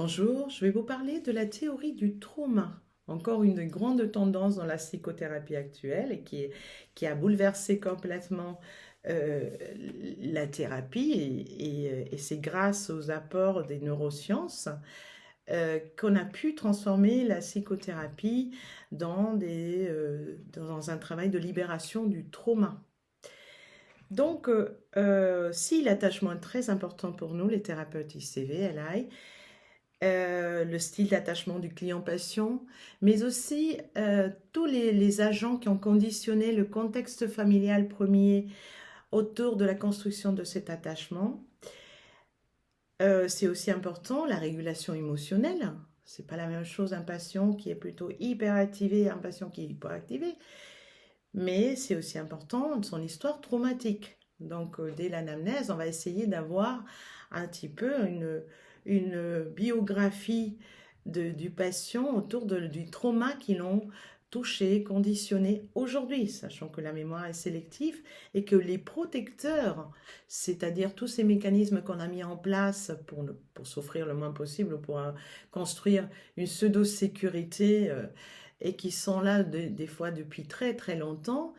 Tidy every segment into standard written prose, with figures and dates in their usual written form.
Bonjour, je vais vous parler de la théorie du trauma. Encore une grande tendance dans la psychothérapie actuelle et qui a bouleversé complètement euh, la thérapie et c'est grâce aux apports des neurosciences qu'on a pu transformer la psychothérapie dans un travail de libération du trauma. Donc, si l'attachement est très important pour nous, les thérapeutes ICV, LI, le style d'attachement du client-patient, mais aussi tous les agents qui ont conditionné le contexte familial premier autour de la construction de cet attachement. C'est aussi important la régulation émotionnelle. C'est pas la même chose un patient qui est plutôt hyperactivé et un patient qui est hyperactivé, mais c'est aussi important son histoire traumatique. Donc, dès l'anamnèse, on va essayer d'avoir un petit peu une biographie du patient autour du trauma qui l'ont touché, conditionné aujourd'hui, sachant que la mémoire est sélective et que les protecteurs, c'est-à-dire tous ces mécanismes qu'on a mis en place pour s'offrir le moins possible, ou pour construire une pseudo-sécurité et qui sont là des fois depuis très très longtemps,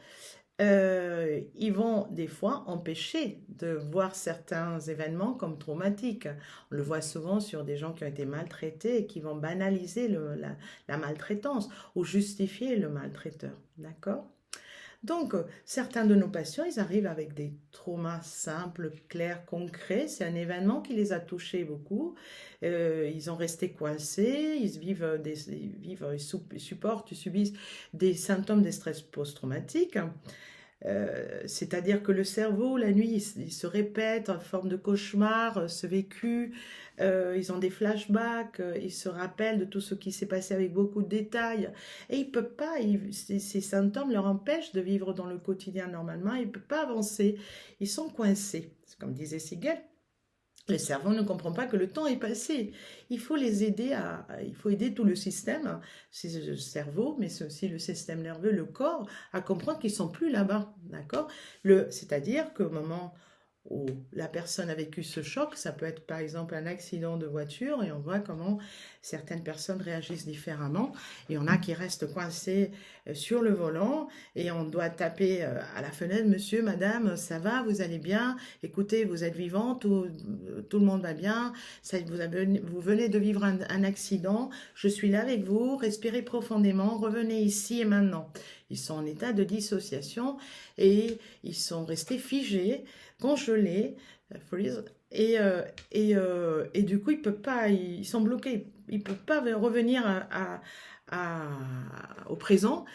ils vont des fois empêcher de voir certains événements comme traumatiques. On le voit souvent sur des gens qui ont été maltraités et qui vont banaliser la maltraitance ou justifier le maltraiteur. D'accord? Donc, certains de nos patients, ils arrivent avec des traumas simples, clairs, concrets. C'est un événement qui les a touchés beaucoup. Ils ont resté coincés, ils supportent, ils subissent des symptômes de stress post-traumatique. C'est-à-dire que le cerveau, la nuit, il se répète en forme de cauchemar, ce vécu, ils ont des flashbacks, ils se rappellent de tout ce qui s'est passé avec beaucoup de détails, et ils ne peuvent pas, ces symptômes leur empêchent de vivre dans le quotidien normalement, ils ne peuvent pas avancer, ils sont coincés. C'est comme disait Siegel, le cerveau ne comprend pas que le temps est passé. Il faut les aider il faut aider tout le système, c'est le cerveau, mais c'est aussi le système nerveux, le corps, à comprendre qu'ils sont plus là-bas, d'accord? C'est-à-dire qu'au moment où la personne a vécu ce choc, ça peut être par exemple un accident de voiture et on voit comment certaines personnes réagissent différemment. Il y en a qui restent coincés sur le volant et on doit taper à la fenêtre, monsieur, madame, ça va, vous allez bien, écoutez, vous êtes vivant, tout le monde va bien, vous venez de vivre un accident, je suis là avec vous, respirez profondément, revenez ici et maintenant. Ils sont en état de dissociation et ils sont restés figés, congelés, freeze, et du coup, ils sont bloqués. Ils ne peuvent pas revenir au présent.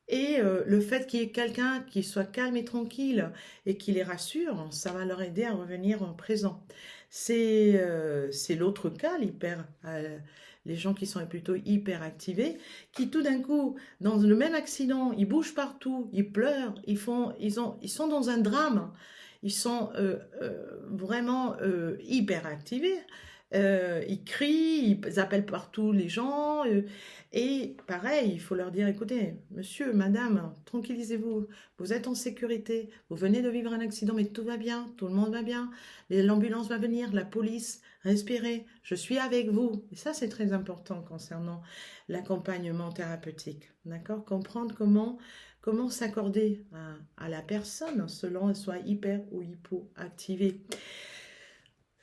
Et le fait qu'il y ait quelqu'un qui soit calme et tranquille et qui les rassure, ça va leur aider à revenir au présent. C'est l'autre cas, les gens qui sont plutôt hyper activés, qui tout d'un coup, dans le même accident, ils bougent partout, ils pleurent, ils sont dans un drame, ils sont vraiment hyper activés. Ils crient, ils appellent partout les gens. Et pareil, il faut leur dire, écoutez, monsieur, madame, tranquillisez-vous, vous êtes en sécurité, vous venez de vivre un accident, mais tout va bien, tout le monde va bien, l'ambulance va venir, la police, respirez, je suis avec vous. Et ça, c'est très important concernant l'accompagnement thérapeutique, d'accord? Comprendre comment s'accorder à la personne selon elle soit hyper ou hypoactivée.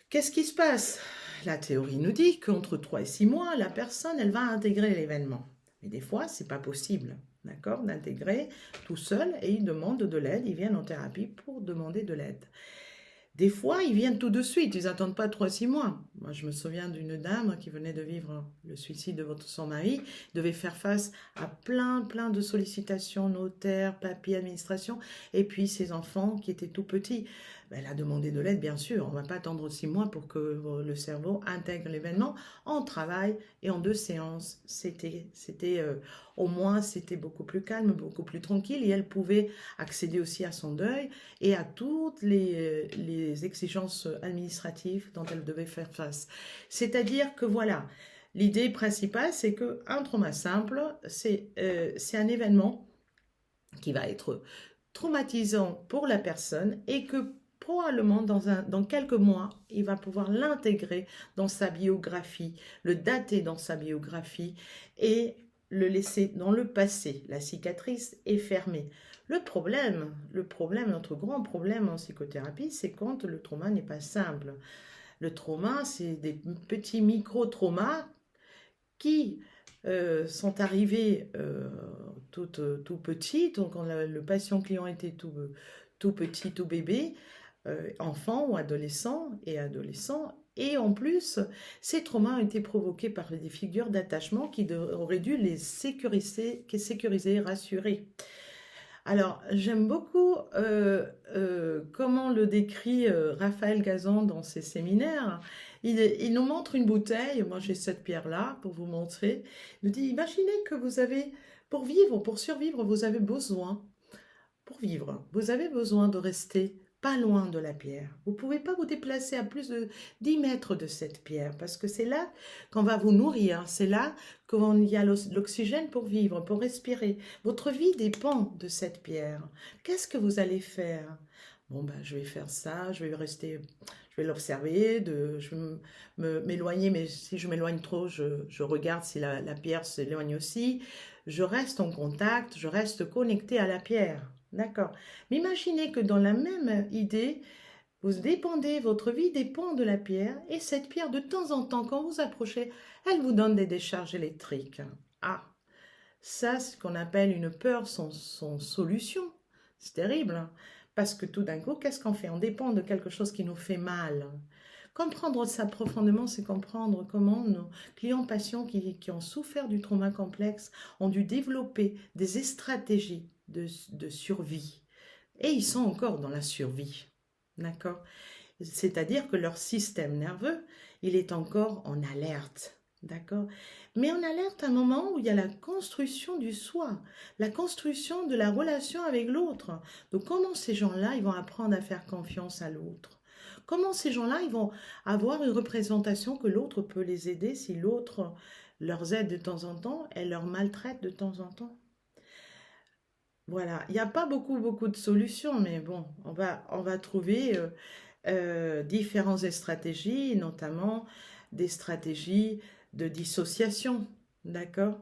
Qu'est-ce qui se passe? La théorie nous dit qu'entre 3 et 6 mois, la personne, elle va intégrer l'événement. Mais des fois, c'est pas possible, d'accord, d'intégrer tout seul et ils demandent de l'aide, ils viennent en thérapie pour demander de l'aide. Des fois, ils viennent tout de suite, ils n'attendent pas 3 6 mois. Moi, je me souviens d'une dame qui venait de vivre le suicide de son mari, devait faire face à plein de sollicitations, notaires, papiers, administration, et puis ses enfants qui étaient tout petits. Elle a demandé de l'aide, bien sûr. On ne va pas attendre 6 mois pour que le cerveau intègre l'événement. On travaille et en 2 séances, au moins, c'était beaucoup plus calme, beaucoup plus tranquille, et elle pouvait accéder aussi à son deuil et à toutes les exigences administratives dont elle devait faire face. C'est-à-dire que voilà, l'idée principale, c'est qu'un trauma simple, c'est un événement qui va être traumatisant pour la personne et que probablement dans quelques mois, il va pouvoir l'intégrer dans sa biographie, le dater dans sa biographie et le laisser dans le passé. La cicatrice est fermée. Notre grand problème en psychothérapie, c'est quand le trauma n'est pas simple. Le trauma, c'est des petits micro-traumas qui sont arrivés tout petits, donc quand le patient client était tout petit, tout bébé, enfant ou adolescent, et en plus, ces traumas ont été provoqués par des figures d'attachement qui auraient dû les sécuriser, rassurer. Alors, j'aime beaucoup comment le décrit Raphaël Gazan dans ses séminaires. Il nous montre une bouteille, moi j'ai cette pierre-là pour vous montrer. Il nous dit, imaginez que vous avez, pour vivre, pour survivre, vous avez besoin, pour vivre, vous avez besoin de rester pas loin de la pierre. Vous ne pouvez pas vous déplacer à plus de 10 mètres de cette pierre parce que c'est là qu'on va vous nourrir, c'est là qu'il y a l'oxygène pour vivre, pour respirer. Votre vie dépend de cette pierre. Qu'est-ce que vous allez faire? Bon, ben, je vais faire ça, je vais l'observer, je vais m'éloigner, mais si je m'éloigne trop, je regarde si la pierre s'éloigne aussi. Je reste en contact, je reste connecté à la pierre. D'accord. Mais imaginez que dans la même idée, votre vie dépend de la pierre, et cette pierre, de temps en temps, quand vous approchez, elle vous donne des décharges électriques. Ah, ça, c'est ce qu'on appelle une peur sans solution. C'est terrible, hein. Parce que tout d'un coup, qu'est-ce qu'on fait? On dépend de quelque chose qui nous fait mal. Comprendre ça profondément, c'est comprendre comment nos clients patients qui ont souffert du trauma complexe ont dû développer des stratégies de survie. Et ils sont encore dans la survie. D'accord? C'est-à-dire que leur système nerveux, il est encore en alerte. D'accord? Mais en alerte à un moment où il y a la construction du soi, la construction de la relation avec l'autre. Donc comment ces gens-là, ils vont apprendre à faire confiance à l'autre? Comment ces gens-là, ils vont avoir une représentation que l'autre peut les aider si l'autre leur aide de temps en temps et leur maltraite de temps en temps? Voilà, il n'y a pas beaucoup de solutions, mais bon, on va trouver différentes stratégies, notamment des stratégies de dissociation, d'accord?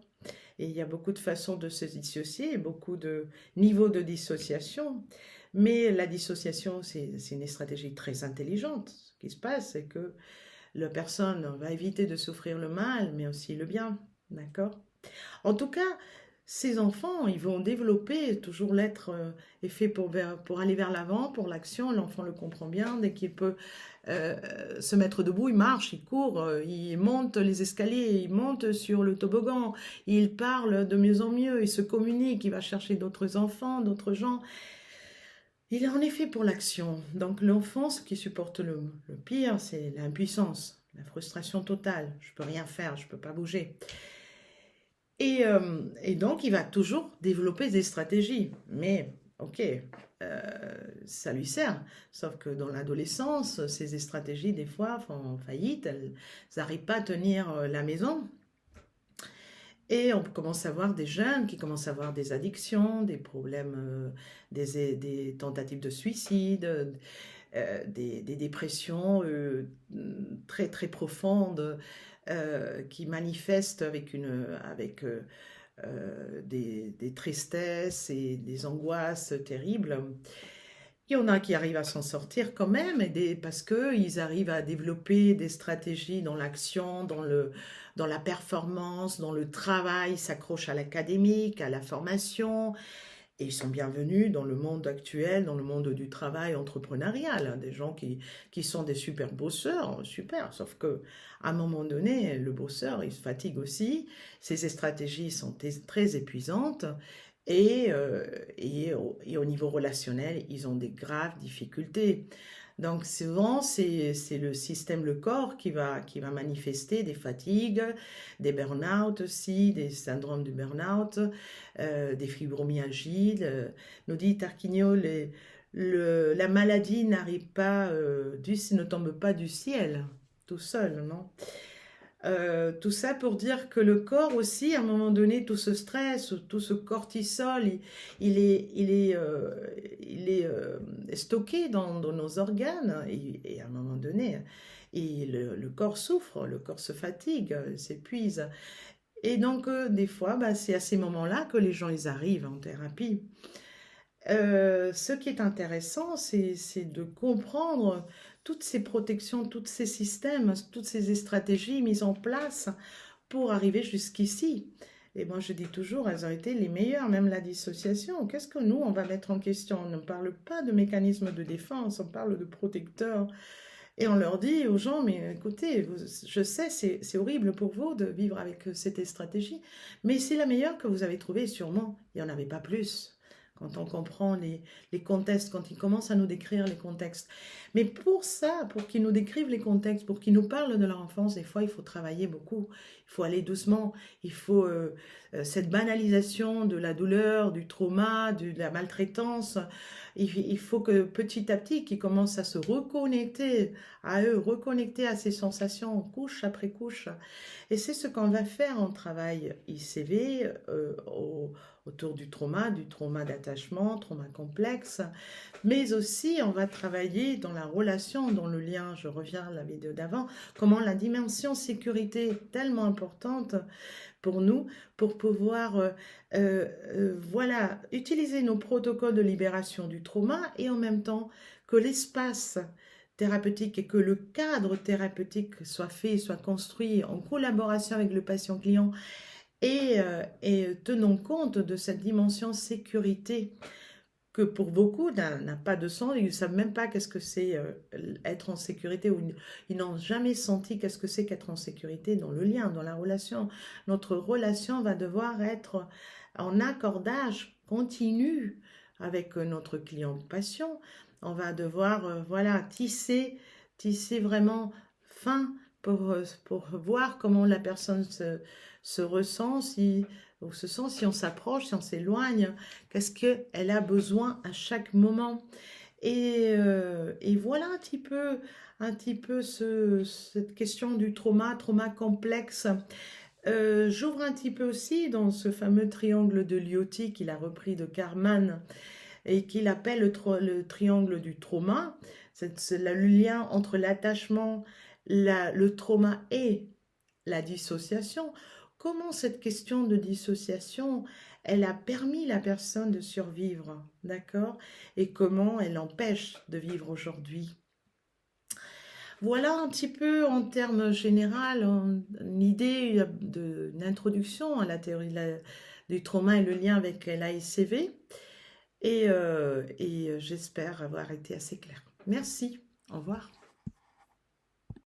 Et il y a beaucoup de façons de se dissocier, beaucoup de niveaux de dissociation, mais la dissociation, c'est une stratégie très intelligente. Ce qui se passe, c'est que la personne va éviter de souffrir le mal, mais aussi le bien, d'accord? En tout cas, ces enfants, ils vont développer, toujours l'être est fait pour aller vers l'avant, pour l'action. L'enfant le comprend bien, dès qu'il peut se mettre debout, il marche, il court, il monte les escaliers, il monte sur le toboggan, il parle de mieux en mieux, il se communique, il va chercher d'autres enfants, d'autres gens. Il est en effet pour l'action. Donc l'enfant, ce qui supporte le pire, c'est l'impuissance, la frustration totale. Je ne peux rien faire, je ne peux pas bouger. Et donc, il va toujours développer des stratégies. Mais, ok, ça lui sert. Sauf que dans l'adolescence, ces stratégies, des fois, font faillite. Elles n'arrivent pas à tenir la maison. Et on commence à voir des jeunes qui commencent à avoir des addictions, des problèmes, des tentatives de suicide, des dépressions très très profondes qui manifestent avec des tristesses et des angoisses terribles. Il y en a qui arrivent à s'en sortir quand même, parce qu'ils arrivent à développer des stratégies dans l'action, dans la performance, dans le travail, s'accrochent à l'académique, à la formation, et ils sont bienvenus dans le monde actuel, dans le monde du travail entrepreneurial, hein, des gens qui sont des super bosseurs, super, sauf que à un moment donné, le bosseur, il se fatigue aussi, ces stratégies sont très épuisantes, et au niveau relationnel, ils ont des graves difficultés. Donc souvent, c'est le système, le corps qui va manifester des fatigues, des burn-out aussi, des syndromes du burn-out, des fibromyalgies. Nous dit Tarquinio, la maladie n'arrive pas, ne tombe pas du ciel tout seul, non? Tout ça pour dire que le corps aussi, à un moment donné, tout ce stress, tout ce cortisol, il est stocké dans nos organes et à un moment donné, et le corps souffre, le corps se fatigue, s'épuise. Et donc, des fois, bah, c'est à ces moments-là que les gens, ils arrivent en thérapie. Ce qui est intéressant, c'est de comprendre toutes ces protections, tous ces systèmes, toutes ces stratégies mises en place pour arriver jusqu'ici. Et moi, je dis toujours, elles ont été les meilleures, même la dissociation. Qu'est-ce que nous, on va mettre en question? On ne parle pas de mécanismes de défense, on parle de protecteurs. Et on leur dit aux gens, mais écoutez, je sais, c'est horrible pour vous de vivre avec cette stratégie, mais c'est la meilleure que vous avez trouvée, sûrement. Il n'y en avait pas plus. Quand on comprend les contextes, quand ils commencent à nous décrire les contextes. Mais pour ça, pour qu'ils nous décrivent les contextes, pour qu'ils nous parlent de leur enfance, des fois, il faut travailler beaucoup. Il faut aller doucement. Il faut cette banalisation de la douleur, du trauma, de la maltraitance. Il faut que petit à petit, qu'ils commencent à se reconnecter à eux, reconnecter à ces sensations couche après couche. Et c'est ce qu'on va faire en travail ICV autour du trauma d'attachement, trauma complexe, mais aussi on va travailler dans la relation, dans le lien, je reviens à la vidéo d'avant, comment la dimension sécurité est tellement importante pour nous, pour pouvoir voilà, utiliser nos protocoles de libération du trauma et en même temps que l'espace thérapeutique et que le cadre thérapeutique soit fait, soit construit en collaboration avec le patient client et tenons compte de cette dimension sécurité que pour beaucoup n'a pas de sens, ils ne savent même pas qu'est-ce que c'est être en sécurité, ou ils n'ont jamais senti qu'est-ce que c'est qu'être en sécurité dans le lien, dans la relation. Notre relation va devoir être en accordage continu avec notre client patient. On va devoir voilà, tisser vraiment fin pour voir comment la personne se ressent, ou se sent, si on s'approche, si on s'éloigne, qu'est-ce qu'elle a besoin à chaque moment. Et voilà un petit peu cette question du trauma complexe. J'ouvre un petit peu aussi dans ce fameux triangle de Liotti qu'il a repris de Karman et qu'il appelle le triangle du trauma. C'est le lien entre l'attachement, le trauma et la dissociation. Comment cette question de dissociation, elle a permis la personne de survivre, d'accord? Et comment elle empêche de vivre aujourd'hui. Voilà un petit peu en termes généraux, une idée d'une introduction à la théorie du trauma et le lien avec l'AICV. Et j'espère avoir été assez claire. Merci, au revoir.